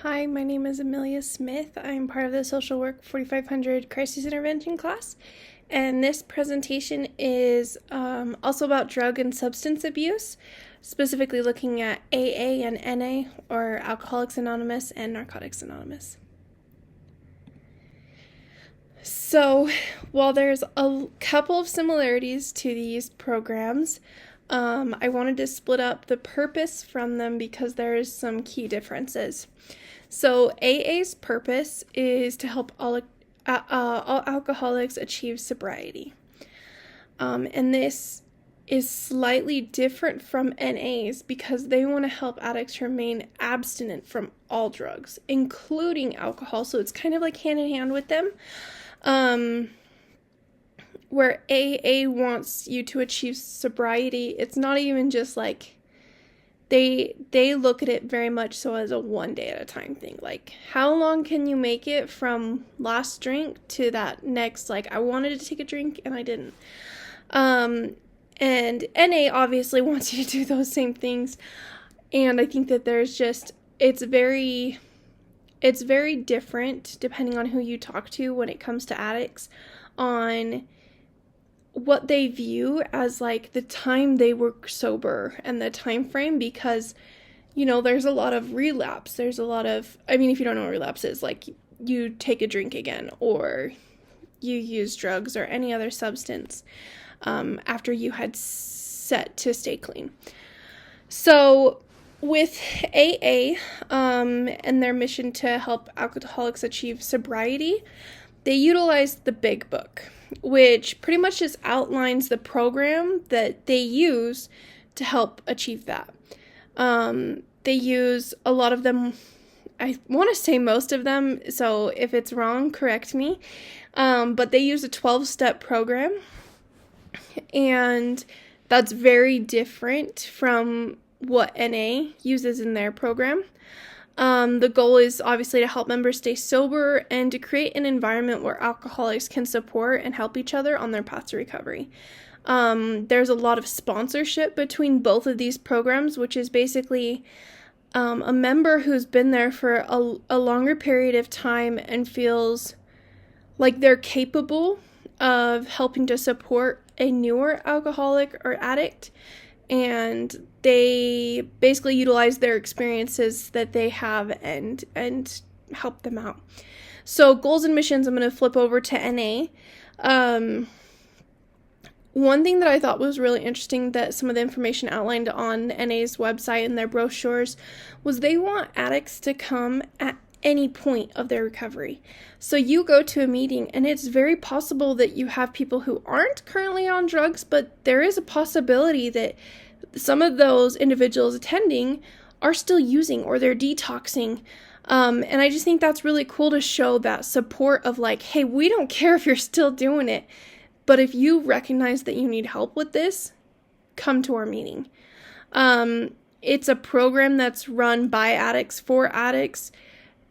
Hi, my name is Amelia Smith. I'm part of the Social Work 4500 Crisis Intervention class, and this presentation is also about drug and substance abuse, specifically looking at AA and NA, or Alcoholics Anonymous and Narcotics Anonymous. So, while there's a couple of similarities to these programs, I wanted to split up the purpose from them because there's some key differences. So AA's purpose is to help all alcoholics achieve sobriety. And this is slightly different from NA's because they want to help addicts remain abstinent from all drugs, including alcohol. So it's kind of like hand in hand with them. Where AA wants you to achieve sobriety, it's not even just like they look at it very much so as a one day at a time thing. Like, how long can you make it from last drink to that next, like, I wanted to take a drink and I didn't. And NA obviously wants you to do those same things. And I think that there's just, it's very different depending on who you talk to when it comes to addicts on what they view as like the time they were sober and the time frame, because there's a lot of relapse. There's a lot of, if you don't know what relapse is, like you take a drink again or you use drugs or any other substance after you had set to stay clean. So with AA and their mission to help alcoholics achieve sobriety, they utilize the Big Book, which pretty much just outlines the program that they use to help achieve that. They use a lot of them, I want to say most of them, so if it's wrong, correct me, but they use a 12-step program, and that's very different from what NA uses in their program. The goal is obviously to help members stay sober and to create an environment where alcoholics can support and help each other on their path to recovery. There's a lot of sponsorship between both of these programs, which is basically a member who's been there for a longer period of time and feels like they're capable of helping to support a newer alcoholic or addict, and they basically utilize their experiences that they have and help them out. So goals and missions, I'm going to flip over to NA. One thing that I thought was really interesting that some of the information outlined on NA's website and their brochures was they want addicts to come at any point of their recovery. So you go to a meeting and it's very possible that you have people who aren't currently on drugs, but there is a possibility that some of those individuals attending are still using or they're detoxing. And I just think that's really cool to show that support of like, hey, we don't care if you're still doing it, but if you recognize that you need help with this, come to our meeting. It's a program that's run by addicts for addicts.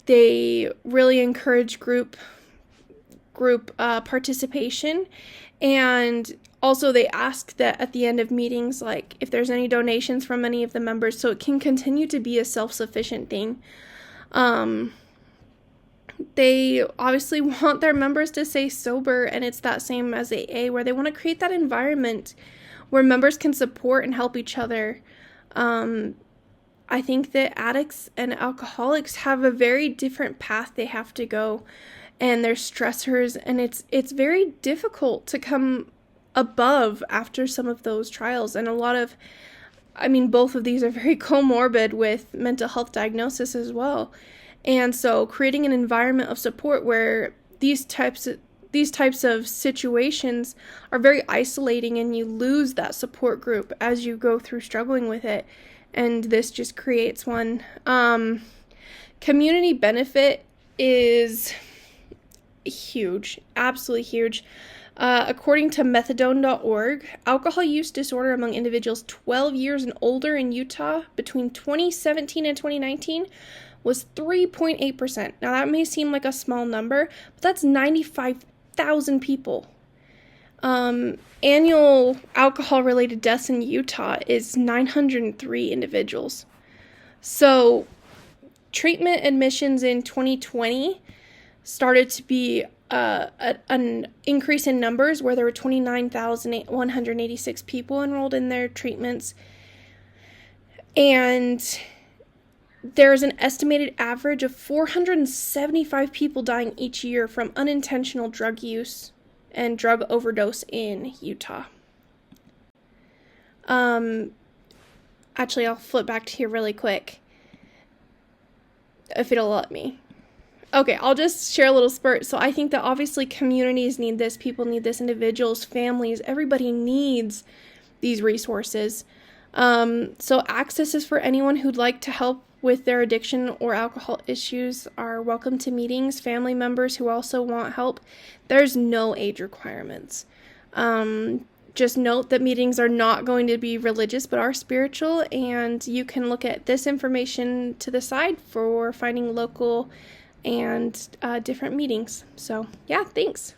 They really encourage group participation, and also they ask that at the end of meetings, like if there's any donations from any of the members, so it can continue to be a self-sufficient thing. They obviously want their members to stay sober, and it's that same as AA, where they want to create that environment where members can support and help each other. I think that addicts and alcoholics have a very different path they have to go, and there's stressors, and it's very difficult to come above after some of those trials. And a lot of, both of these are very comorbid with mental health diagnosis as well. And so creating an environment of support where these types of situations are very isolating and you lose that support group as you go through struggling with it. And this just creates one. Community benefit is huge, absolutely huge. According to methadone.org, alcohol use disorder among individuals 12 years and older in Utah between 2017 and 2019 was 3.8%. Now that may seem like a small number, but that's 95,000 people. Annual alcohol-related deaths in Utah is 903 individuals. So treatment admissions in 2020 started to be an increase in numbers, where there were 29,186 people enrolled in their treatments. And there's an estimated average of 475 people dying each year from unintentional drug use and drug overdose in Utah. Actually, I'll flip back to here really quick, if it'll let me. Okay, I'll just share a little spurt. So I think that obviously communities need this, people need this, individuals, families, everybody needs these resources. So access is for anyone who'd like to help with their addiction or alcohol issues are welcome to meetings. Family members who also want help, there's no age requirements. Just note that meetings are not going to be religious, but are spiritual, and you can look at this information to the side for finding local and different meetings. So, yeah, thanks.